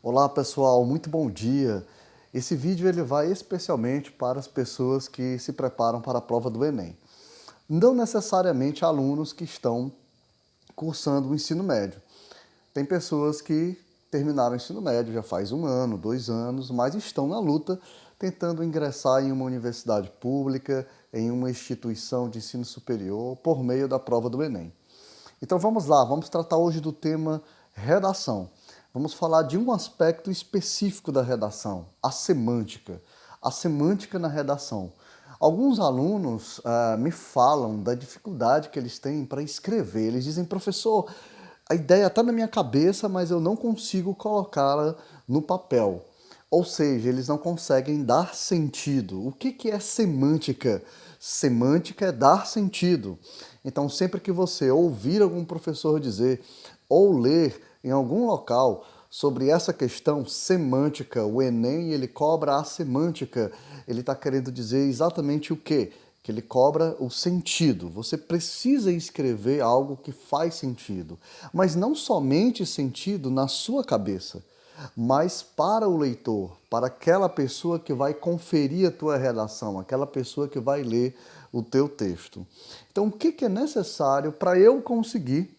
Olá pessoal, muito bom dia. Esse vídeo ele vai especialmente para as pessoas que se preparam para a prova do Enem. Não necessariamente alunos que estão cursando o ensino médio. Tem pessoas que terminaram o ensino médio já faz 1 ano, 2 anos, mas estão na luta tentando ingressar em uma universidade pública, em uma instituição de ensino superior, por meio da prova do Enem. Então vamos lá, vamos tratar hoje do tema redação. Vamos falar de um aspecto específico da redação, a semântica. A semântica na redação. Alguns alunos me falam da dificuldade que eles têm para escrever. Eles dizem, professor, a ideia está na minha cabeça, mas eu não consigo colocá-la no papel. Ou seja, eles não conseguem dar sentido. O que é semântica? Semântica é dar sentido. Então, sempre que você ouvir algum professor dizer ou ler em algum local sobre essa questão semântica, o Enem ele cobra a semântica, ele está querendo dizer exatamente o quê? Que ele cobra o sentido. Você precisa escrever algo que faz sentido, mas não somente sentido na sua cabeça, mas para o leitor, para aquela pessoa que vai conferir a tua redação, aquela pessoa que vai ler o teu texto. Então, o que é necessário para eu conseguir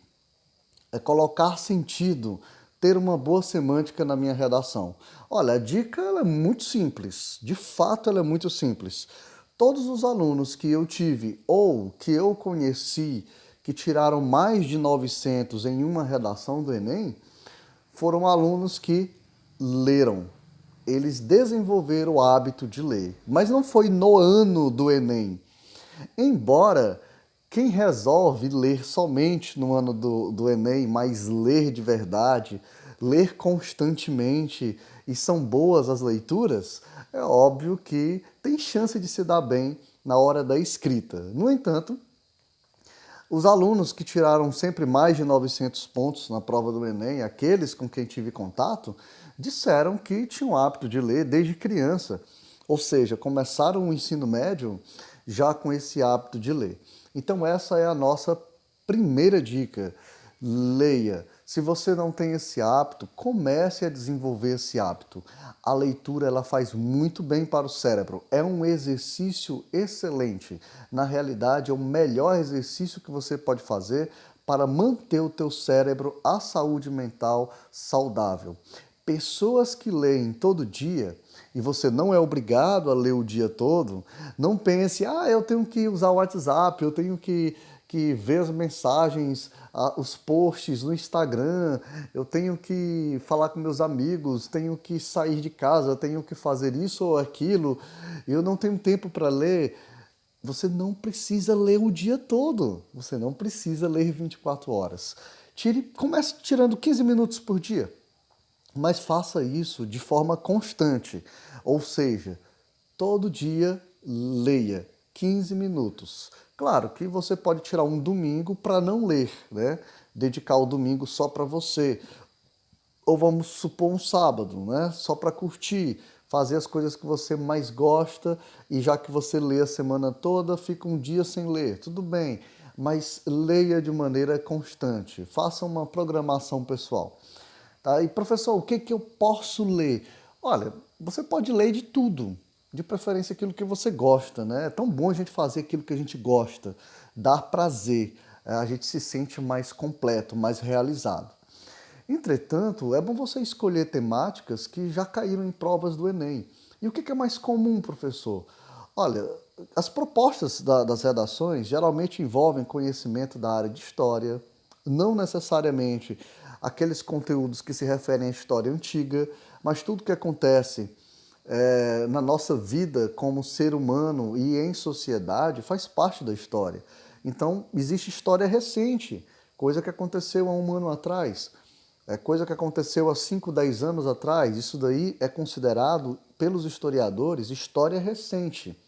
colocar sentido, ter uma boa semântica na minha redação? Olha, a dica ela é muito simples, de fato ela é muito simples. Todos os alunos que eu tive ou que eu conheci que tiraram mais de 900 em uma redação do Enem, foram alunos que leram. Eles desenvolveram o hábito de ler. Mas não foi no ano do Enem. Embora quem resolve ler somente no ano do Enem, mas ler de verdade, ler constantemente e são boas as leituras, é óbvio que tem chance de se dar bem na hora da escrita. No entanto, os alunos que tiraram sempre mais de 900 pontos na prova do Enem, aqueles com quem tive contato, disseram que tinham o hábito de ler desde criança. Ou seja, começaram o ensino médio já com esse hábito de ler. Então essa é a nossa primeira dica. Leia. Se você não tem esse hábito, comece a desenvolver esse hábito. A leitura ela faz muito bem para o cérebro. É um exercício excelente. Na realidade, é o melhor exercício que você pode fazer para manter o teu cérebro, a saúde mental saudável. Pessoas que leem todo dia, e você não é obrigado a ler o dia todo, não pense, eu tenho que usar o WhatsApp, eu tenho que ver as mensagens, os posts no Instagram, eu tenho que falar com meus amigos, tenho que sair de casa, tenho que fazer isso ou aquilo, eu não tenho tempo para ler. Você não precisa ler o dia todo, você não precisa ler 24 horas. Comece tirando 15 minutos por dia, mas faça isso de forma constante, ou seja, todo dia leia 15 minutos. Claro que você pode tirar um domingo para não ler, né? Dedicar o domingo só para você. Ou vamos supor um sábado, né? Só para curtir, fazer as coisas que você mais gosta e já que você lê a semana toda, fica um dia sem ler. Tudo bem, mas leia de maneira constante. Faça uma programação pessoal. Tá? E professor, o que eu posso ler? Olha, você pode ler de tudo, de preferência aquilo que você gosta, né? É tão bom a gente fazer aquilo que a gente gosta, dar prazer, a gente se sente mais completo, mais realizado. Entretanto, é bom você escolher temáticas que já caíram em provas do Enem. E o que é mais comum, professor? Olha, as propostas das redações geralmente envolvem conhecimento da área de história, não necessariamente aqueles conteúdos que se referem à história antiga, mas tudo que acontece na nossa vida como ser humano e em sociedade faz parte da história. Então, existe história recente, coisa que aconteceu há 1 ano atrás, coisa que aconteceu há 5, 10 anos atrás. Isso daí é considerado, pelos historiadores, história recente.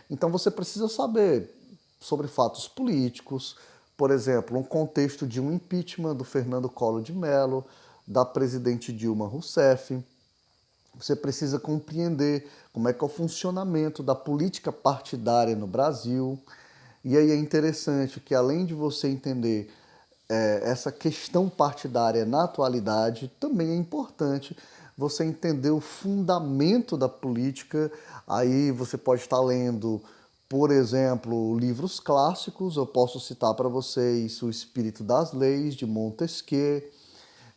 Então, você precisa saber sobre fatos políticos, por exemplo, um contexto de um impeachment do Fernando Collor de Mello, da presidente Dilma Rousseff. Você precisa compreender como é que é o funcionamento da política partidária no Brasil. E aí é interessante que além de você entender essa questão partidária na atualidade, também é importante você entender o fundamento da política. Aí você pode estar lendo, por exemplo, livros clássicos. Eu posso citar para vocês O Espírito das Leis, de Montesquieu.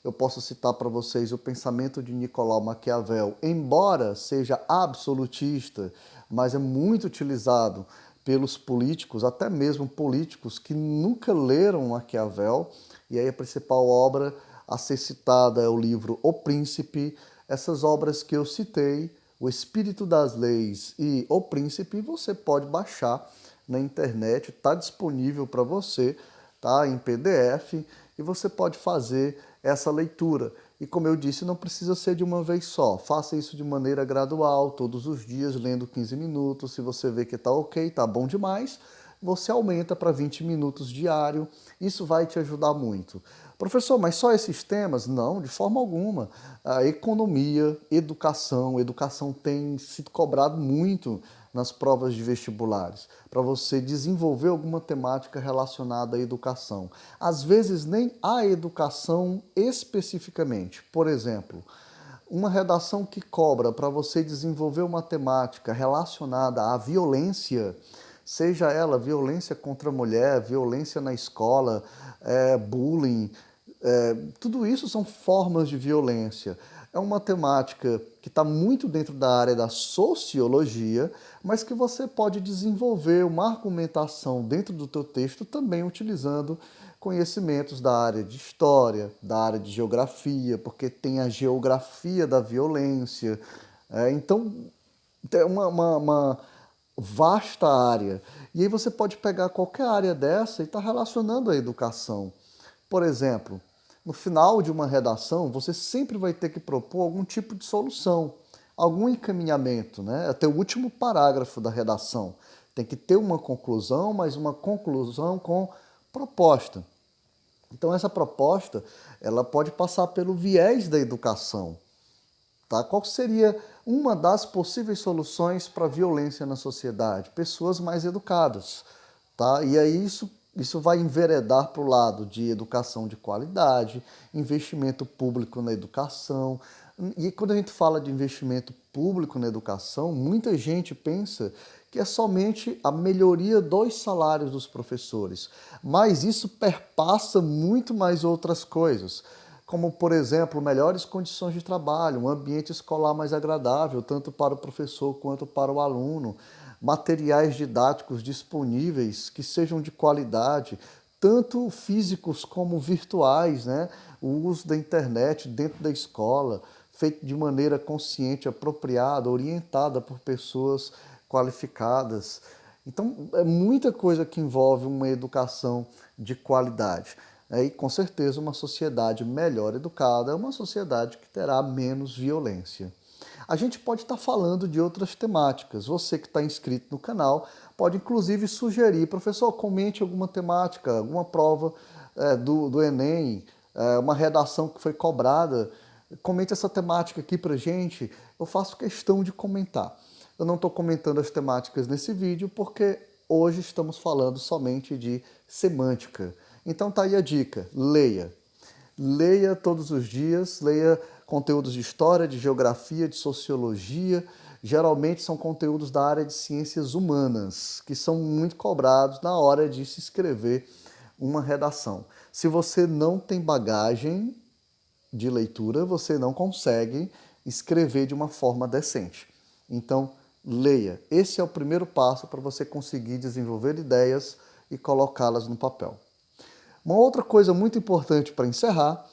Eu posso citar para vocês o pensamento de Nicolau Maquiavel, embora seja absolutista, mas é muito utilizado pelos políticos, até mesmo políticos que nunca leram Maquiavel. E aí a principal obra a ser citada é o livro O Príncipe. Essas obras que eu citei, O Espírito das Leis e O Príncipe, você pode baixar na internet, está disponível para você, tá, em PDF, e você pode fazer essa leitura. E como eu disse, não precisa ser de uma vez só. Faça isso de maneira gradual, todos os dias, lendo 15 minutos. Se você vê que está ok, está bom demais, você aumenta para 20 minutos diário. Isso vai te ajudar muito. Professor, mas só esses temas? Não, de forma alguma. A economia, educação tem sido cobrado muito nas provas de vestibulares, para você desenvolver alguma temática relacionada à educação. Às vezes nem a educação especificamente. Por exemplo, uma redação que cobra para você desenvolver uma temática relacionada à violência, seja ela violência contra a mulher, violência na escola, bullying, tudo isso são formas de violência. É uma temática que está muito dentro da área da sociologia, mas que você pode desenvolver uma argumentação dentro do teu texto também utilizando conhecimentos da área de história, da área de geografia, porque tem a geografia da violência. Então, é uma vasta área. E aí você pode pegar qualquer área dessa e estar relacionando a educação. Por exemplo, no final de uma redação, você sempre vai ter que propor algum tipo de solução, algum encaminhamento, né? Até o último parágrafo da redação. Tem que ter uma conclusão, mas uma conclusão com proposta. Então essa proposta, ela pode passar pelo viés da educação. Tá? Qual seria uma das possíveis soluções para a violência na sociedade? Pessoas mais educadas. Tá? E aí isso vai enveredar para o lado de educação de qualidade, investimento público na educação. E quando a gente fala de investimento público na educação, muita gente pensa que é somente a melhoria dos salários dos professores. Mas isso perpassa muito mais outras coisas, como, por exemplo, melhores condições de trabalho, um ambiente escolar mais agradável, tanto para o professor quanto para o aluno, materiais didáticos disponíveis que sejam de qualidade, tanto físicos como virtuais, né? O uso da internet dentro da escola, feito de maneira consciente, apropriada, orientada por pessoas qualificadas. Então, é muita coisa que envolve uma educação de qualidade. E, com certeza, uma sociedade melhor educada é uma sociedade que terá menos violência. A gente pode estar falando de outras temáticas. Você que está inscrito no canal pode, inclusive, sugerir. Professor, comente alguma temática, alguma prova do Enem, uma redação que foi cobrada. Comente essa temática aqui pra gente. Eu faço questão de comentar. Eu não estou comentando as temáticas nesse vídeo porque hoje estamos falando somente de semântica. Então tá aí a dica, leia. Leia todos os dias, leia conteúdos de história, de geografia, de sociologia. Geralmente são conteúdos da área de ciências humanas, que são muito cobrados na hora de se escrever uma redação. Se você não tem bagagem de leitura, você não consegue escrever de uma forma decente. Então, leia. Esse é o primeiro passo para você conseguir desenvolver ideias e colocá-las no papel. Uma outra coisa muito importante para encerrar,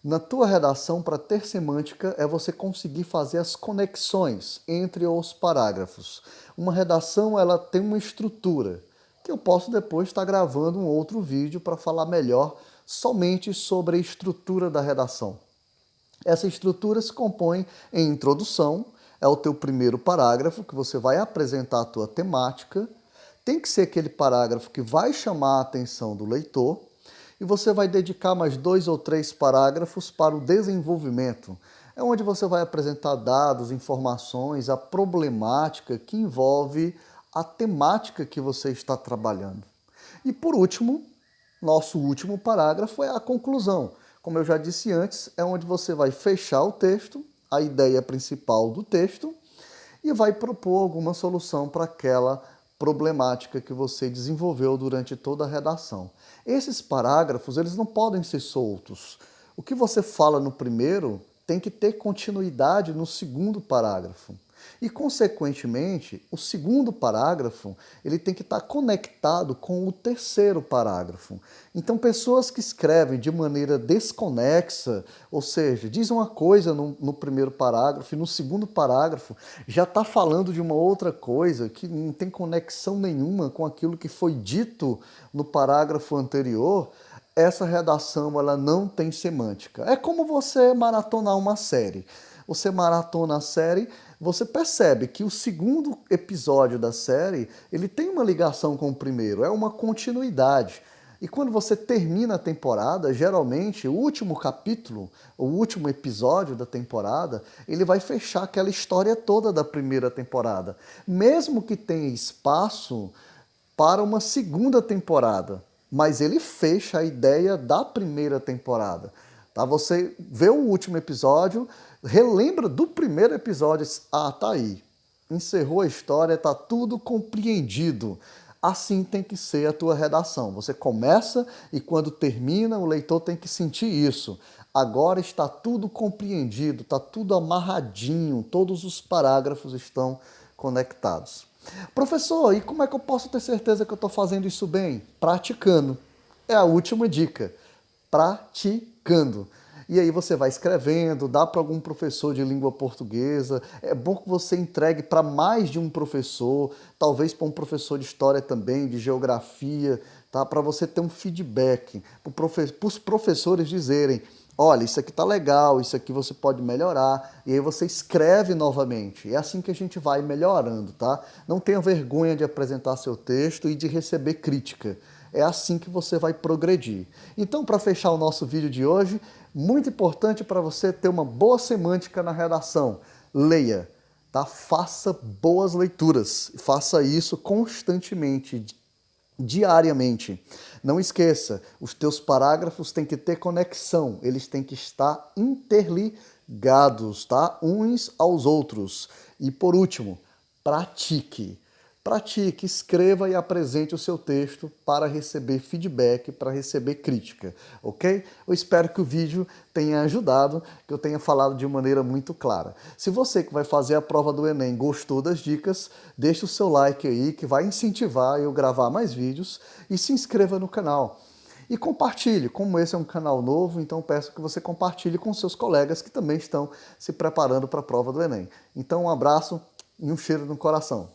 na tua redação, para ter semântica, é você conseguir fazer as conexões entre os parágrafos. Uma redação, ela tem uma estrutura, que eu posso depois estar gravando um outro vídeo para falar melhor somente sobre a estrutura da redação. Essa estrutura se compõe em introdução, é o teu primeiro parágrafo, que você vai apresentar a tua temática. Tem que ser aquele parágrafo que vai chamar a atenção do leitor. E você vai dedicar mais 2 ou 3 parágrafos para o desenvolvimento. É onde você vai apresentar dados, informações, a problemática que envolve a temática que você está trabalhando. E por último, Nosso último parágrafo é a conclusão. Como eu já disse antes, é onde você vai fechar o texto, a ideia principal do texto, e vai propor alguma solução para aquela problemática que você desenvolveu durante toda a redação. Esses parágrafos, eles não podem ser soltos. O que você fala no primeiro tem que ter continuidade no segundo parágrafo. E, consequentemente, o segundo parágrafo ele tem que estar conectado com o terceiro parágrafo. Então, pessoas que escrevem de maneira desconexa, ou seja, diz uma coisa no primeiro parágrafo e no segundo parágrafo já está falando de uma outra coisa que não tem conexão nenhuma com aquilo que foi dito no parágrafo anterior, essa redação ela não tem semântica. É como você maratonar uma série. Você maratona a série, você percebe que o segundo episódio da série, ele tem uma ligação com o primeiro, é uma continuidade. E quando você termina a temporada, geralmente o último capítulo, o último episódio da temporada, ele vai fechar aquela história toda da primeira temporada. Mesmo que tenha espaço para uma segunda temporada, mas ele fecha a ideia da primeira temporada. Tá? Você vê o último episódio, relembra do primeiro episódio, tá aí, encerrou a história, tá tudo compreendido. Assim tem que ser a tua redação. Você começa e quando termina, o leitor tem que sentir isso. Agora está tudo compreendido, está tudo amarradinho, todos os parágrafos estão conectados. Professor, e como é que eu posso ter certeza que eu estou fazendo isso bem? Praticando. É a última dica. Praticando. E aí você vai escrevendo, dá para algum professor de língua portuguesa. É bom que você entregue para mais de um professor, talvez para um professor de história também, de geografia, tá? Para você ter um feedback, para os professores dizerem, olha, isso aqui está legal, isso aqui você pode melhorar, e aí você escreve novamente. É assim que a gente vai melhorando, tá? Não tenha vergonha de apresentar seu texto e de receber crítica. É assim que você vai progredir. Então, para fechar o nosso vídeo de hoje, muito importante para você ter uma boa semântica na redação. Leia, tá? Faça boas leituras. Faça isso constantemente, diariamente. Não esqueça, os teus parágrafos têm que ter conexão, eles têm que estar interligados, tá? Uns aos outros. E por último, pratique. Pratique, escreva e apresente o seu texto para receber feedback, para receber crítica, ok? Eu espero que o vídeo tenha ajudado, que eu tenha falado de maneira muito clara. Se você que vai fazer a prova do Enem gostou das dicas, deixe o seu like aí, que vai incentivar eu gravar mais vídeos, e se inscreva no canal. E compartilhe, como esse é um canal novo, então peço que você compartilhe com seus colegas que também estão se preparando para a prova do Enem. Então um abraço e um cheiro no coração.